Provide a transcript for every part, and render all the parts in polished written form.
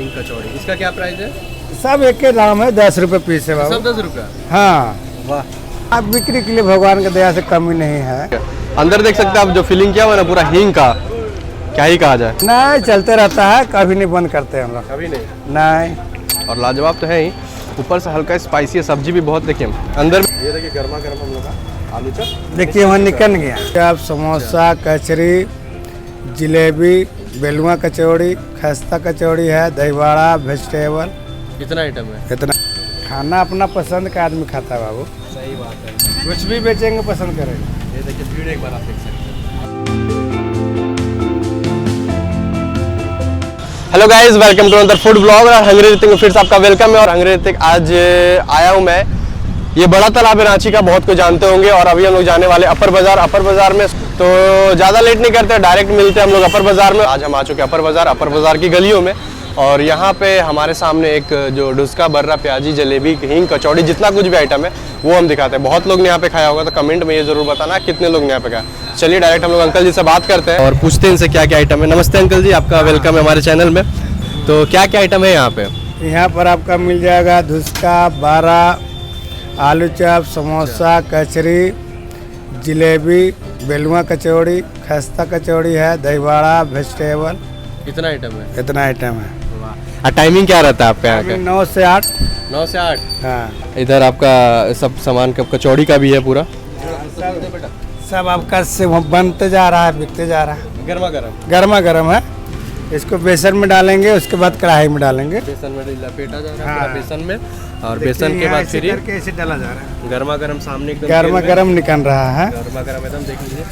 हींग कचौड़ी, इसका क्या प्राइस है? सब एक के दाम है, 10 रुपए पीस है बाबू। सब 10 रुपया? हाँ, वाह। आप बिक्री के लिए भगवान की दया से कमी नहीं है। अंदर देख सकते हैं आप, जो फिलिंग किया हुआ ना पूरा हींग का, क्या ही कहा जाए। नहीं, चलते रहता है, कभी नहीं बंद करते हम लोग। कभी नहीं। नहीं, और लाजवाब तो है ही, ऊपर से हल्का स्पाइसी है, सब्जी भी बहुत। देखिए अंदर ये देखिए गर्मा गर्म हम लोग का आलू चप। देखिए वहाँ निकल गया। आप समोसा, कचरी, जलेबी, बेलुआ कचौड़ी, खस्ता कचौड़ी है, दही बड़ा, वेजिटेबल, कितना आइटम है? इतना। खाना अपना पसंद का आदमी खाता है बाबू। सही बात है। कुछ भी बेचेंगे पसंद करेंगे। ये देखिए भीड़ एक बार आप देख सकते हैं। Hello guys, welcome to another food blog और हंगरी ऋतिक में फिर से आपका वेलकम है। और हंगरी ऋतिक आज आया हूँ मैं, ये बड़ा तालाब है रांची का, बहुत कुछ जानते होंगे। और अभी हम लोग जाने वाले अपर बाजार में, तो ज़्यादा लेट नहीं करते, डायरेक्ट मिलते हैं हम लोग अपर बाजार में। आज हम आ चुके हैं अपर बाजार की गलियों में। और यहाँ पे हमारे सामने एक जो डुस्का, बर्रा, प्याजी, जलेबी, हींग, कचौड़ी, जितना कुछ भी आइटम है वो हम दिखाते हैं। बहुत लोग ने यहाँ पे खाया होगा, तो कमेंट में ये जरूर बताना कितने लोग ने यहाँ पे खाया। चलिए डायरेक्ट हम लोग अंकल जी से बात करते हैं और पूछते हैं इनसे क्या क्या आइटम है। नमस्ते अंकल जी, आपका वेलकम है हमारे चैनल में। तो क्या क्या आइटम है यहाँ पे? यहाँ पर आपका मिल जाएगा धुसका, बारा, आलू चप, समोसा, कचरी, जलेबी, बेलुआ कचौड़ी, खस्ता कचौड़ी है, दही बड़ा, वेजिटेबल। कितना आइटम है? इतना आइटम है। टाइमिंग क्या रहता है आपके यहाँ का? 9 से 8। 9 से 8। हाँ, इधर आपका सब सामान का, कचौड़ी का भी है पूरा, सब आपका से बनते जा रहा है, बिकते जा रहा है। गर्मा गर्म? गर्मा गर्म है। इसको बेसन में डालेंगे, उसके बाद कढ़ाई में डालेंगे। बेसन में लपेटा जा रहा है हाँ। पूरा बेसन में, और बेसन के बाद फिर कैसे डाला जा रहा है। गर्मा गर्म सामने एकदम गर्मा गर्म निकल रहा है गर्मा गर्म एकदम। देख लीजिए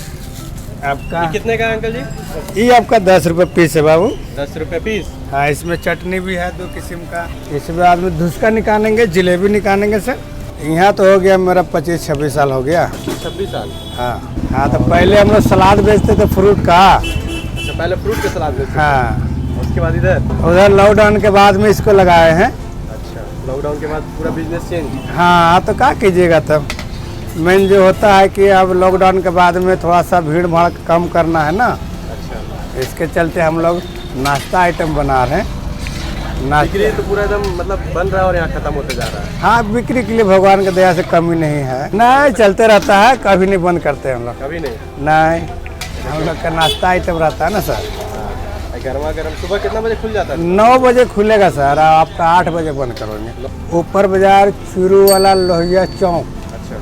आपका। ये कितने का है अंकल जी? ये आपका 10 रुपए पीस है बाबू। 10 रुपये पीस? हाँ, इसमें चटनी भी है 2 किस्म का। इसमें बाद में धुसका निकालेंगे, जलेबी निकालेंगे सर। यहाँ तो हो गया मेरा 25-26 साल हो गया। 26 साल? हाँ, तो पहले हम लोग सलाद बेचते थे फ्रूट का। अच्छा, पहले फ्रूट के सलाद बेचते थे। हाँ, उसके बाद उधर लॉकडाउन के बाद में इसको लगाए हैं। अच्छा, लॉकडाउन के बाद पूरा बिजनेस चेंज? हाँ, तो क्या कीजिएगा तब। मेन जो होता है कि अब लॉकडाउन के बाद में थोड़ा सा भीड़ भाड़ कम करना है ना। अच्छा, इसके चलते हम लोग नाश्ता आइटम बना रहे हैं। बिक्री तो पूरा एकदम मतलब बन रहा है और यहाँ खत्म होते जा रहा है। हाँ, बिक्री के लिए भगवान की दया से कमी नहीं है। नहीं, चलते रहता है, कभी नहीं बंद करते हम लोग। कभी नहीं? नहीं, हम लोग का नाश्ता आइटम रहता है ना सर। गर्मा गर्म। सुबह कितना बजे खुल जाता है? 9 बजे खुलेगा सर, आपका 8 बजे बंद करोगे। ऊपर बाजार चूरू वाला लोहिया चौक, अच्छा,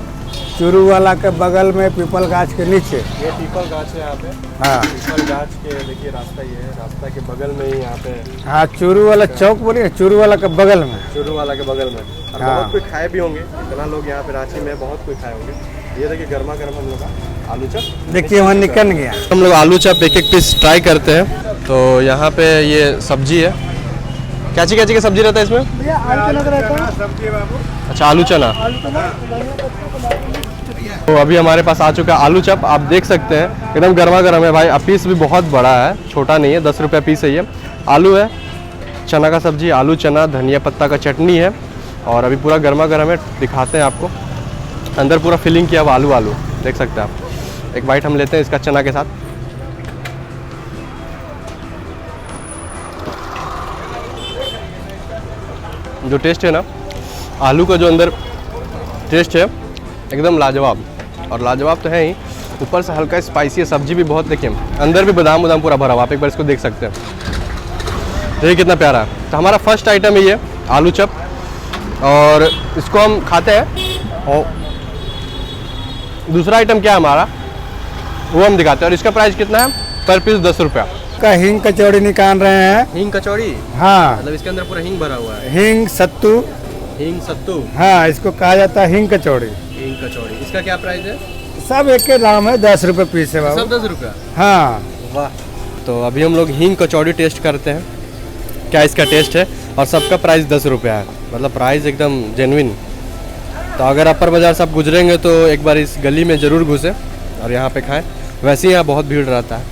चूरू वाला के बगल में पीपल गाछ के नीचे। ये पीपल गाछ है यहाँ पे? हाँ, पीपल गाछ के देखिए रास्ता ये है, रास्ता के बगल में ही यहाँ पे। हाँ, चूरू वाला चौक बोलिए, चूरू वाला के बगल में। चूरू वाला के बगल में। और हाँ। बहुत कोई खाए भी होंगे, इतना लोग यहाँ पे रांची में बहुत कोई खाए होंगे। ये देखिए गर्मा गर्म हम लोग का आलू चप। देखिए वहाँ निकल गया। हम लोग आलू चप एक एक पीस ट्राई करते हैं। तो यहाँ पे ये सब्जी है, क्या की सब्जी रहता है इसमें? सब्जी बाबू। अच्छा, आलू चना। तो अभी हमारे पास आ चुका है आलू चप, आप देख सकते हैं एकदम गर्मा गर्म है भाई। अब पीस भी बहुत बड़ा है, छोटा नहीं है। 10 रुपये पीस है ये। आलू है, चना का सब्जी, आलू चना, धनिया पत्ता का चटनी है, और अभी पूरा गर्मा गर्म है। दिखाते हैं आपको, अंदर पूरा फिलिंग किया हुआ आलू देख सकते हैं आप। एक बाइट हम लेते हैं इसका चना के साथ। जो टेस्ट है ना, आलू का जो अंदर टेस्ट है एकदम लाजवाब। और लाजवाब तो है ही, ऊपर से हल्का स्पाइसी है, सब्जी भी बहुत। देखिए अंदर भी बादाम पूरा भरा हुआ, आप एक बार इसको देख सकते हैं। देखिए कितना प्यारा है। तो हमारा फर्स्ट आइटम है ये आलू चप, और इसको हम खाते हैं। और दूसरा आइटम क्या है हमारा, वो हम दिखाते हैं। और इसका प्राइस कितना है? पर पीस 10 रुपया का हींग कचौड़ी निकाल रहे हैं। हींग कचौड़ी? हाँ, मतलब इसके अंदर पूरा हींग भरा हुआ है? हींग सत्तू। हींग सत्तू? हाँ, इसको कहा जाता है हींग कचौड़ी। हींग कचौड़ी, इसका क्या प्राइस है? सब एक के दाम है, 10 रुपए पीस है बाबू। सब 10 रुपया? हाँ। वाह। तो अभी हम लोग हींग कचौड़ी टेस्ट करते हैं, क्या इसका टेस्ट है। और सबका प्राइस 10 रुपया है, मतलब प्राइस एकदम जेन्युइन। तो अगर अपर बाजार सब गुजरेंगे तो एक बार इस गली में ज़रूर घुसे और यहाँ पे खाएं। वैसे ही यहाँ बहुत भीड़ रहता है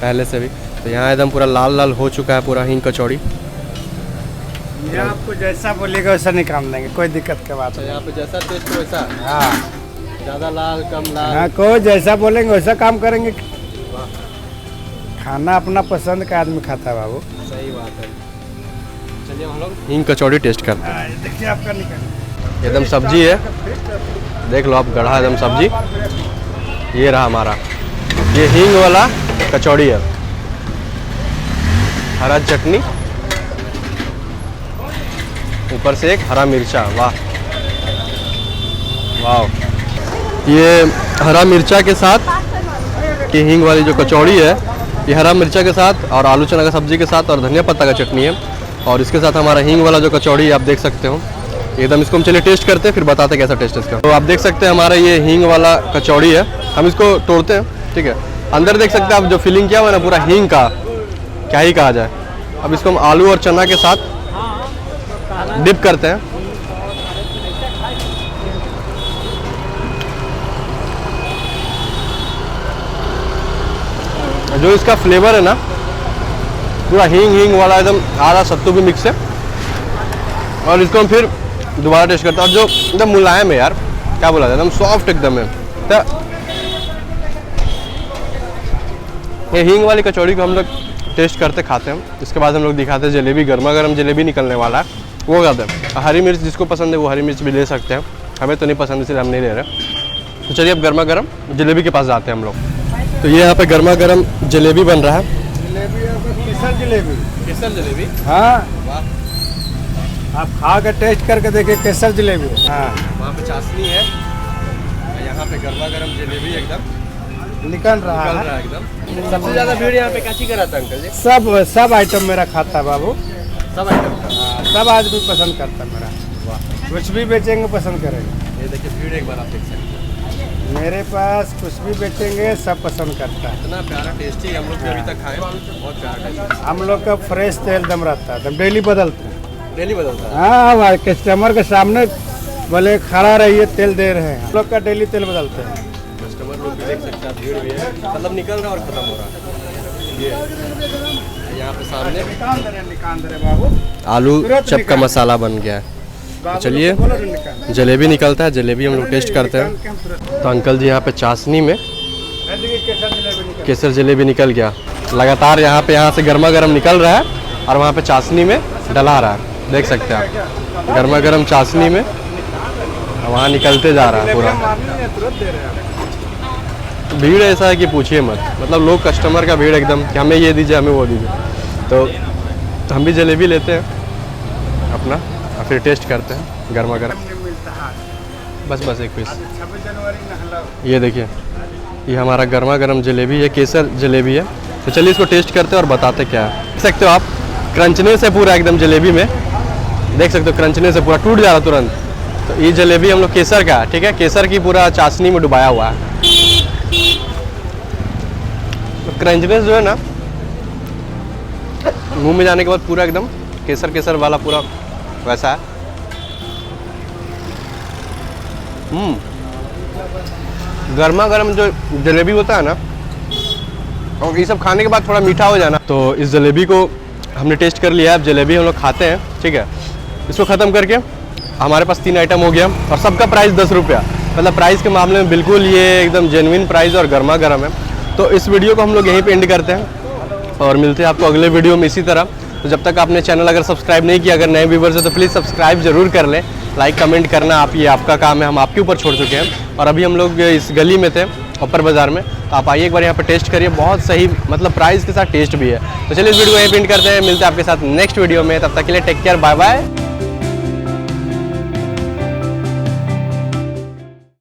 पहले से भी। तो यहाँ एकदम पूरा लाल लाल हो चुका है पूरा हींग कचौड़ी। यहाँ आपको जैसा बोलिएगा वैसा निकाल देंगे, कोई दिक्कत की बात नहीं। यहाँ पे जैसा टेस्ट वैसा? हाँ, ज़्यादा लाल कम लाल? हाँ, कोई जैसा बोलेंगे वैसा काम करेंगे। खाना अपना पसंद का आदमी खाता है बाबू। सही बात है। चलिए हम लोग हींग कचौड़ी टेस्ट करते हैं। देखिए आपका निकल एकदम सब्जी है, देख लो आप, गढ़ा एकदम सब्जी। ये रहा हमारा, ये हींग वाला कचौड़ी है। हरा चटनी, ऊपर से एक हरा मिर्चा, वाह वाह। ये हरा मिर्चा के साथ कि हींग वाली जो कचौड़ी है, ये हरा मिर्चा के साथ और आलू चना का सब्जी के साथ और धनिया पत्ता का चटनी है। और इसके साथ हमारा हींग वाला जो कचौड़ी आप देख सकते हो एकदम। इसको हम चलिए टेस्ट करते हैं, फिर बताते हैं कैसा टेस्ट है इसका। तो आप देख सकते हैं हमारा ये हींग वाला कचौड़ी है। हम इसको तोड़ते हैं, ठीक है। अंदर देख सकते हैं आप, जो फिलिंग किया हुआ है ना पूरा हींग का, क्या ही कहा जाए। अब इसको हम आलू और चना के साथ डिप करते हैं। जो इसका फ्लेवर है ना, पूरा हींग वाला एकदम, आधा सत्तू भी मिक्स है। और इसको हम फिर दोबारा टेस्ट करते हैं। और जो एकदम मुलायम है यार, क्या बोला जाए, एकदम सॉफ्ट एकदम है। तो ये हींग वाली कचौड़ी को हम लोग टेस्ट करते खाते हैं। इसके बाद हम लोग दिखाते हैं जलेबी, गर्मा गर्म जलेबी निकलने वाला है, वो खाते हैं। हरी मिर्च जिसको पसंद है वो हरी मिर्च भी ले सकते हैं, हमें तो नहीं पसंद इसलिए हम नहीं ले रहे। तो चलिए अब गर्मा गर्म जलेबी के पास जाते हैं हम लोग। तो ये यहाँ पे गर्मा गर्म जलेबी बन रहा है। जलेबी केसर जलेबी, केसर जलेबी, हाँ आप खा के टेस्ट करके देखिए, केसर जलेबी। हाँ वहाँ पे चाशनी है, यहाँ पे गर्मा गर्म जलेबी एकदम निकल रहा है एकदम। सबसे ज़्यादा भीड़ यहाँ पे काची का रहता है अंकल जी? सब आइटम मेरा खाता है बाबू, सब आइटम का। हाँ, सब आदमी पसंद करता है मेरा। वाह, कुछ भी बेचेंगे पसंद करेंगे। ये देखिए भीड़ एक बार आप देख सकते हैं। मेरे पास कुछ भी बेचेंगे सब पसंद करता है। इतना प्यारा टेस्टी, हम लोग भी अभी तक खाए, बहुत प्यारा टेस्ट। हम लोग का फ्रेश तेल दम रहता है, दम डेली बदलते हैं। डेली बदलता है? हाँ, हमारे कस्टमर के सामने बोले खड़ा रहिए, तेल दे रहे हैं। हम लोग का डेली तेल बदलते हैं। कस्टमर लोग भी देख सकते हैं, भीड़ भी है, मतलब निकल रहा है और खत्म हो रहा है। ये यहाँ पे सामने निकाल दे रहे बाबू, आलू चप का मसाला बन गया है। तो चलिए जलेबी निकलता है, जलेबी हम लोग टेस्ट करते हैं। तो अंकल जी यहाँ पे चाशनी में केसर जलेबी निकल गया लगातार। यहाँ से गर्मा गर्म निकल रहा है और वहाँ पे चाशनी में डला रहा है, देख सकते हैं आप। गर्मा गर्म चाशनी में वहाँ निकलते जा रहा है पूरा। भीड़ ऐसा है कि पूछिए मत, मतलब लोग कस्टमर का भीड़ एकदम कि हमें ये दीजिए, हमें वो दीजिए। तो हम भी जलेबी लेते हैं अपना और फिर टेस्ट करते हैं गर्मा गर्म। बस एक पीस। ये देखिए, ये हमारा गर्मा गर्म जलेबी है, केसर जलेबी है। तो चलिए इसको टेस्ट करते हैं और बताते क्या है। देख सकते हो आप, क्रंचने से पूरा एकदम जलेबी में, देख सकते हो क्रंचने से पूरा टूट जा रहा तुरंत। तो ये जलेबी हम लोग केसर का, ठीक है, केसर की पूरा चाशनी में डुबाया हुआ है। तो क्रंचनेस जो है ना, मुंह में जाने के बाद पूरा एकदम केसर वाला पूरा वैसा है। गर्मा गर्म जो जलेबी होता है ना, और ये सब खाने के बाद थोड़ा मीठा हो जाना। तो इस जलेबी को हमने टेस्ट कर लिया है, अब जलेबी हम लोग खाते हैं, ठीक है। इसको ख़त्म करके हमारे पास 3 आइटम हो गया और सबका प्राइस 10 रुपया, मतलब प्राइस के मामले में बिल्कुल ये एकदम जेन्युइन प्राइस और गर्मा गर्म है। तो इस वीडियो को हम लोग यहीं पे एंड करते हैं और मिलते हैं आपको अगले वीडियो में इसी तरह। तो जब तक आपने चैनल अगर सब्सक्राइब नहीं किया, अगर नए व्यूवर्स है तो प्लीज़ सब्सक्राइब जरूर कर लें। लाइक कमेंट करना आप, ये आपका काम है, हम आपके ऊपर छोड़ चुके हैं। और अभी हम लोग इस गली में थे, अपर बाज़ार में, तो आप आइए एक बार यहाँ पर टेस्ट करिए, बहुत सही, मतलब प्राइस के साथ टेस्ट भी है। तो चलिए इस वीडियो को यहीं पे एंड करते हैं, मिलते हैं आपके साथ नेक्स्ट वीडियो में। तब तक के लिए टेक केयर, बाय बाय।